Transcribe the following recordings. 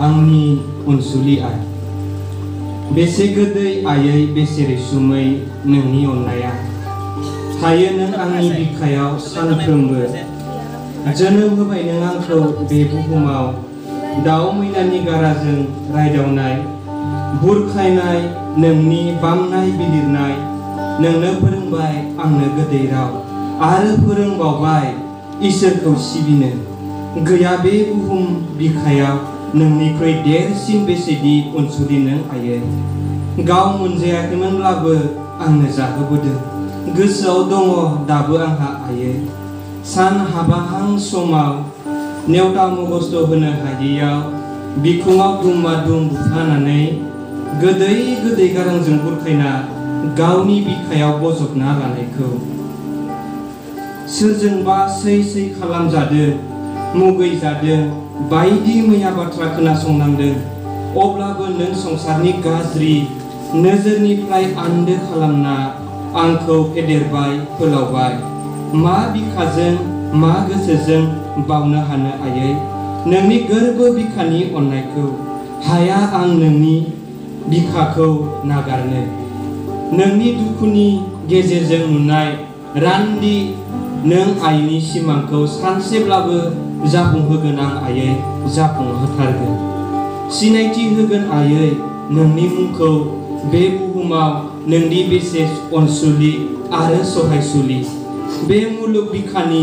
आंनि अनसुलि आइ बेसे गोदै आयै बेसे रैसुमै नोंनि अननाया थायो नों आंनि बिखायाव सानफ्रोमबो जोनोम होबाय नों आंखौ बे बुहुमाव दाउ मैनानि गाराजों रायदावनाय बुरखायनाय नोंनि बामनाय बिलिरनाय नोंनो फोरोंबाय आंनो गोदै राव आरो फोरोंबावबाय इसोरखौ सिबिनो गैया बे बुहुम बिखायाव नोंनिख्रुइ देरसिन बेसेदि अनसुलि नों आयै गाव मोनजायाखैमोनब्लाबो आंनो जाहोबोदों गोसोआव दङ दाबो आंहा आयै सान हाबाहां समाव नेवता मगस्थ होनो हायैयाव बिखुङाव दुमा दुम बुफानानै गोदै गोदै गारांजों बुरखायना गावनि बिखायाव बजबना लानायखौ सोरजोंबा सै सै खालामजादों मुगैजादों बायदि मैया बाथ्रा खोनासंनांदों अब्लाबो नों संसारनि गाज्रि नोजोरनिफ्राय आन्दो खालामना आंखौ फेदेरबाय फोलावबाय मा बिखाजों मा गोसोजों बावनो हानो आयै नोंनि गोरबो बिखानि अननायखौ हाया आं नोंनि बिखाखौ नागारनो नोंनि दुखुनि गेजेरजों नुनाय रान्दि नों आइनि सिमांखौ सानसेब्लाबो जाफुंहोगोन आं आयै जाफुंहोथारगोन सिनायथि होगोन आयै नोंनि मुंखौ बे बुहुमाव नोंनि बेसे अनसुलि आरो सहायसुलि बे मुलुग बिखानि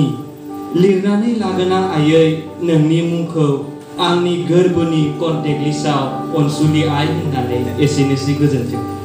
लिरनानै लागोन आं आयै नोंनि मुंखौ आंनि गोरबोनि कन्टेक्ट लिस्टआव अनसुलि आइ होननानै एसेनोसै गोजोन्थों।